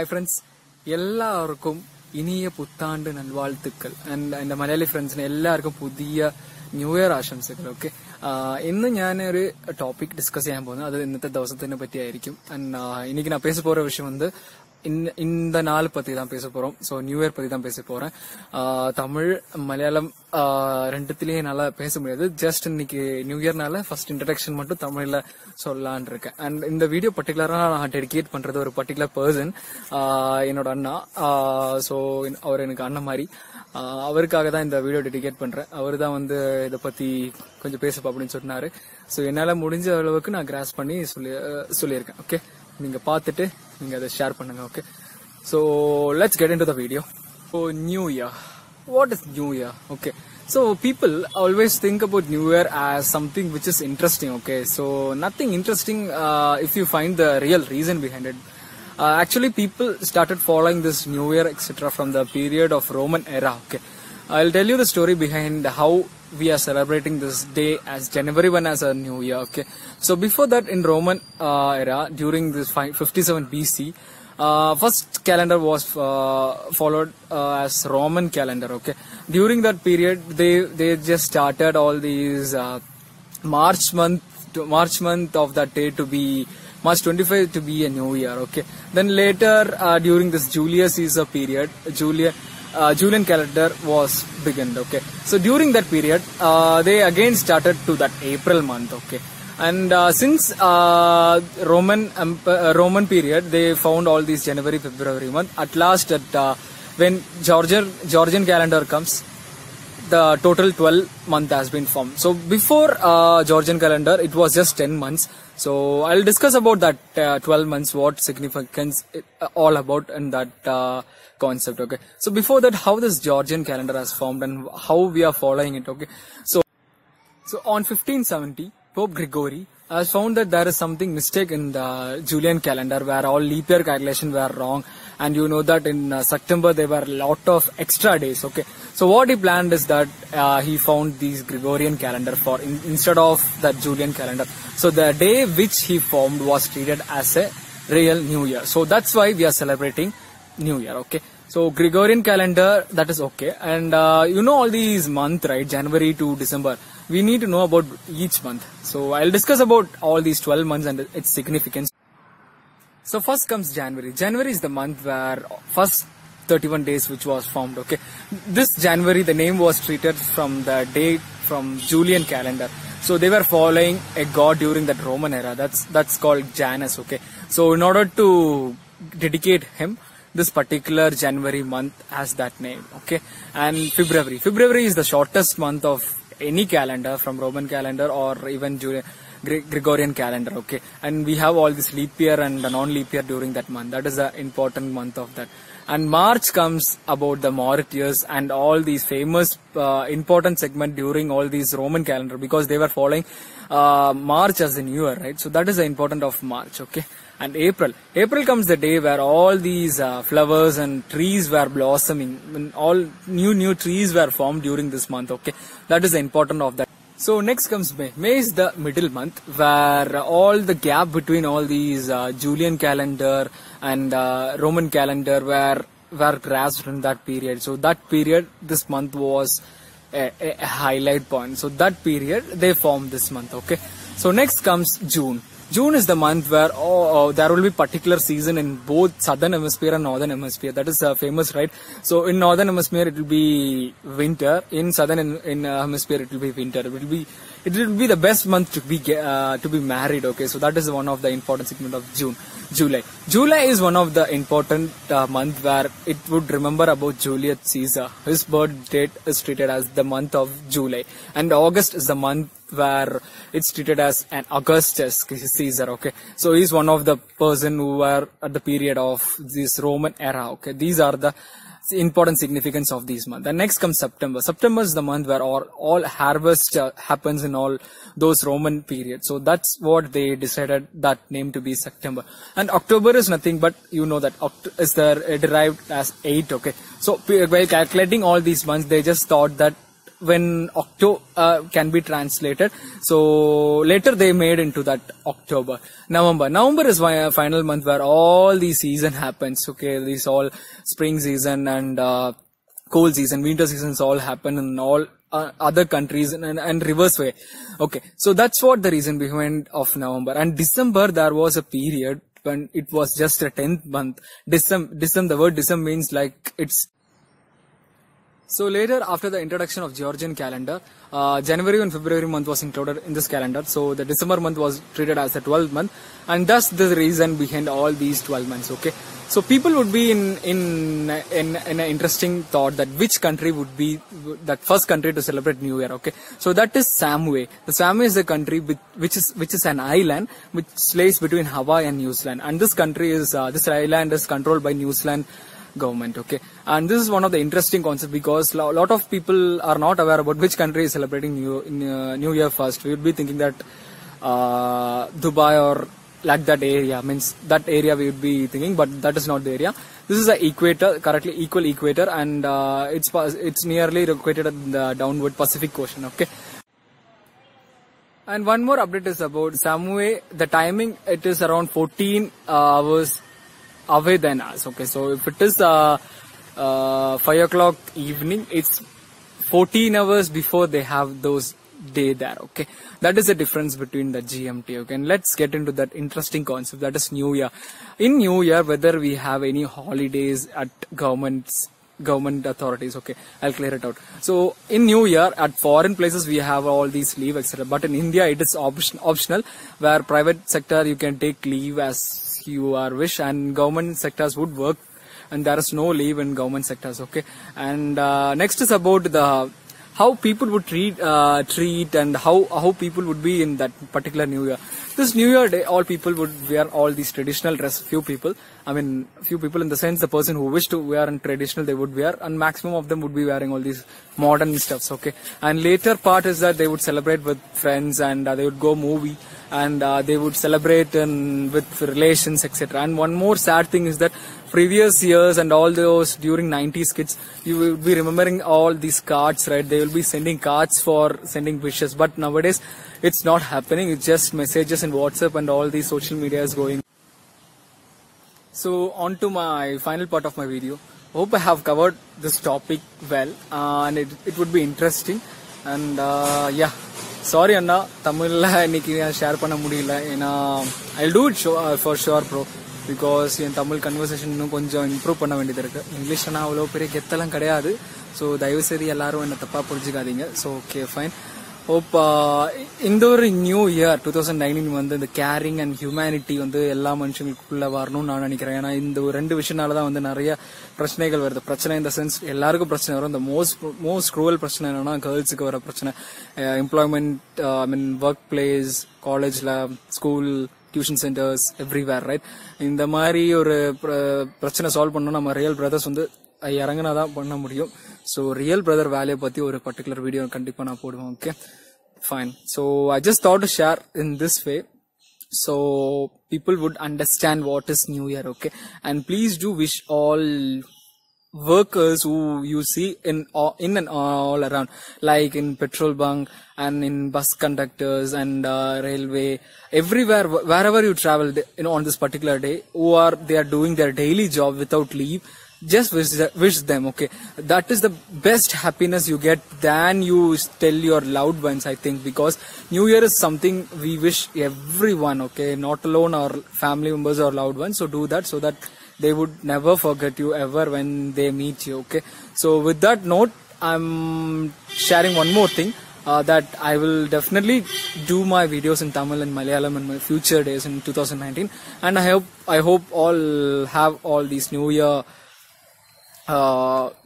Hi friends, എല്ലാവർക്കും Iniya Puthandu നൽവാഴ്ത്തുക്കൾ and എന്റെ മലയാളി ഫ്രണ്ട്സിന് എല്ലാവർക്കും പുതിയ ന്യൂ ഇയർ ആശംസകൾ. ഓക്കെ, ഇന്ന് ഞാൻ ഒരു ടോപ്പിക് ഡിസ്കസ് ചെയ്യാൻ പോകുന്നത് அது ഇന്നത്തെ ദിവസത്തിനെ பற்றியாയിരിக்கும். அண்ட் இன்னைக்கு நான் பேச போற விஷயம் வந்து இந்த நாள் பத்தி தான் பேச போறோம். ஸோ நியூ இயர் பத்தி தான் பேச போறேன். தமிழ் மலையாளம் ரெண்டுத்திலேயே நல்லா பேச முடியாது. ஜஸ்ட் இன்னைக்கு நியூ இயர்னால ஃபர்ஸ்ட் இன்ட்ரடக்ஷன் மட்டும் தமிழ்ல சொல்லலான் இருக்கேன். அண்ட் இந்த வீடியோ பர்டிகுலரா நான் டெடிகேட் பண்றது ஒரு பர்டிகுலர் பர்சன், என்னோட அண்ணா. ஸோ அவர் எனக்கு அண்ணன் மாதிரி, அவருக்காக தான் இந்த வீடியோ டெடிகேட் பண்றேன். அவர் தான் வந்து இதை பத்தி கொஞ்சம் பேசப்பா அப்படின்னு சொன்னாரு. ஸோ என்னால முடிஞ்ச அளவுக்கு நான் கிராஸ் பண்ணி சொல்லியிருக்கேன். ஓகே, நீங்க பார்த்துட்டு நீங்க அதை ஷேர் பண்ணுங்க. Okay, so let's get into the video. So new year, what is new year? Okay, so people always think about new year as something which is interesting. Okay, so nothing interesting if you find the real reason behind it. Actually people started following this new year etc from the period of Roman era. Okay, I'll tell you the story behind how we are celebrating this day as January 1 as a new year. Okay, so before that in Roman era, during this 57 BC, first calendar was followed as Roman calendar. Okay, during that period they just started all these March month of that day to be March 25 to be a new year. Okay, then later during this Julius Caesar period, Julian calendar was begun. Okay, so during that period they again started to that April month. Okay, and since Roman period they found all these January, February month. At last when Georgian calendar comes, the total 12 month has been formed. So before Georgian calendar it was just 10 months. So I'll discuss about that 12 months, what significance all about and that concept. Okay, so before that, how this Georgian calendar has formed and how we are following it. Okay, so on 1570 Pope Gregory has found that there is something mistake in the Julian calendar where all leap year calculation were wrong, and you know that in September there were a lot of extra days. Okay, so what he planned is that he found these Gregorian calendar for instead of that Julian calendar. So the day which he formed was treated as a real new year. So that's why we are celebrating new year. Okay, so Gregorian calendar, that is okay. And you know all these months, right? January to December. We need to know about each month. So I'll discuss about all these 12 months and its significance. So first comes January. January is the month where first 31 days which was formed. Okay, this January, the name was treated from the date from Julian calendar. So they were following a god during that Roman era. That's called Janus. Okay, so in order to dedicate him, this particular January month has that name. Okay, and February is the shortest month of any calendar from Roman calendar or even Gregorian calendar. Okay, and we have all this leap year and non-leap year during that month. That is the important month of that. And March comes about the Maurite years and all these famous important segment during all these Roman calendar, because they were following March as the new year, right? So that is the important of March. Okay, and April comes the day where all these flowers and trees were blossoming, and all new trees were formed during this month. Okay, that is the important of that. So next comes May. May is the middle month where all the gap between all these Julian calendar and Roman calendar were grasped in that period. So that period, this month was a highlight point. So that period they formed this month. Okay, so next comes June. June is the month where there will be particular season in both southern hemisphere and northern hemisphere. That is famous, right? So in northern hemisphere it will be winter. In southern hemisphere it will be winter. It will be the best month to be married. Okay, so that is one of the important segment of June. July is one of the important month where it would remember about Julius Caesar. His birth date is treated as the month of July, and August is the month where it's treated as an Augustus Caesar. Okay, so he's one of the person who were at the period of this Roman era. Okay, these are the important significance of these months. And next comes September. September is the month where all harvest happens in all those Roman periods. So that's what they decided that name to be September. And October is nothing but, you know that is derived as 8. Okay, so while calculating all these months, they just thought that when October can be translated. So later they made into that October. November is my final month where all the season happens. Okay, these all spring season and cold season, winter seasons all happen in all other countries and reverse way. Okay, so that's what the reason behind of November. And December, there was a period when it was just a 10th month. December, the word December means like it's. So later, after the introduction of Georgian calendar, January and February month was included in this calendar. So the December month was treated as a 12th month, and that's the reason behind all these 12 months. Okay, so people would be in an interesting thought that which country would be that first country to celebrate New Year. Okay, so that is Samway. The Samway is a country which is an island which lays between Hawaii and New Zealand, and this country is this island is controlled by New Zealand government. Okay, and this is one of the interesting concepts because a lot of people are not aware about which country is celebrating New Year first. We would be thinking that Dubai or like that area, means that area we would be thinking, but that is not the area. This is the equator, currently equal equator, and it's nearly located in the downward Pacific Ocean. Okay. And one more update is about Samway. The timing, it is around 14 hours away than us. Okay, so if it is 5 o'clock evening, it's 14 hours before they have those day there. Okay, that is the difference between the GMT. Okay, and let's get into that interesting concept, that is New Year. In New Year, whether we have any holidays at government authorities, okay, I'll clear it out. So in New Year, at foreign places we have all these leave, etc. But in India it is optional, where private sector you can take leave as you are wish, and government sectors would work, and there is no leave in government sectors. Okay, and next is about the how people would treat and how people would be in that particular New Year. This New Year day, all people would wear all these traditional dress. Few people in the sense the person who wish to wear in traditional they would wear, and maximum of them would be wearing all these modern stuffs. Okay, and later part is that they would celebrate with friends, and they would go movie, and they would celebrate with relations, etc. And one more sad thing is that previous years and all those during 90s kids, you will be remembering all these cards, right? They will be sending cards for sending wishes, but nowadays it's not happening. It's just messages in WhatsApp and all these social media is going. So on to my final part of my video. Hope I have covered this topic well, and it would be interesting. And yeah, sorry Anna, Tamil la share panna mudiyala ena I'll do it for sure bro, because in Tamil conversation இன்னும் கொஞ்சம் improve பண்ண வேண்டியது இருக்கு. English நான் அவ்வளோ பெரிய கெத்தலாம் கிடையாது. So தயவு செய்து எல்லாரும் என்ன தப்பா புரிஞ்சுக்காதீங்க. So okay fine. ஹோப் இந்த ஒரு நியூ இயர் 2019 வந்து இந்த கேரிங் அண்ட் ஹியூமனிட்டி வந்து எல்லா மனுஷங்களுக்குள்ள வரணும்னு நான் நினைக்கிறேன். ஏன்னா இந்த ஒரு 2 விஷயனால தான் வந்து நிறைய பிரச்சனைகள் வருது. பிரச்சனை இந்த சென்ஸ் எல்லாருக்கும் பிரச்சனை வரும். இந்த மோஸ்ட் க்ரூவல் பிரச்சனை என்னன்னா கேர்ள்ஸுக்கு வர பிரச்சனை. எம்ப்ளாய்மெண்ட், ஒர்க் பிளேஸ், காலேஜ்ல, school, tuition centres, everywhere, right? இந்த மாதிரி ஒரு பிரச்சனை சால்வ் பண்ணணும் நம்ம ரியல் பிரதர்ஸ் வந்து இறங்கினாதான் பண்ண முடியும். ஸோ ரியல் பிரதர் வேலையை பத்தி ஒரு பர்டிகுலர் வீடியோ கண்டிப்பா நான் போடுவேன். Okay fine. So I just thought to share in this way so people would understand what is New Year. Okay, and please do wish all workers who you see in and all around, like in petrol bunk and in bus conductors and railway, everywhere, wherever you travel on this particular day, they are doing their daily job without leave. Just wish them. Okay, that is the best happiness you get than you tell your loved ones, I think, because New Year is something we wish everyone. Okay, not alone our family members or loved ones. So do that so that they would never forget you ever when they meet you. Okay, so with that note, I'm sharing one more thing, that I will definitely do my videos in Tamil and Malayalam in my future days in 2019, and I hope all have all these New Year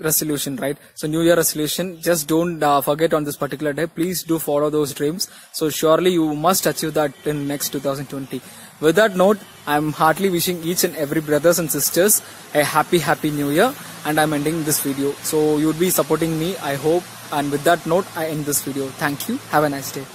resolution, right? So New Year resolution, just don't forget on this particular day. Please do follow those dreams. So surely you must achieve that in next 2020. With that note, I'm heartily wishing each and every brothers and sisters a happy New Year, and I'm ending this video. So you would be supporting me, I hope. And with that note, I end this video. Thank you. Have a nice day.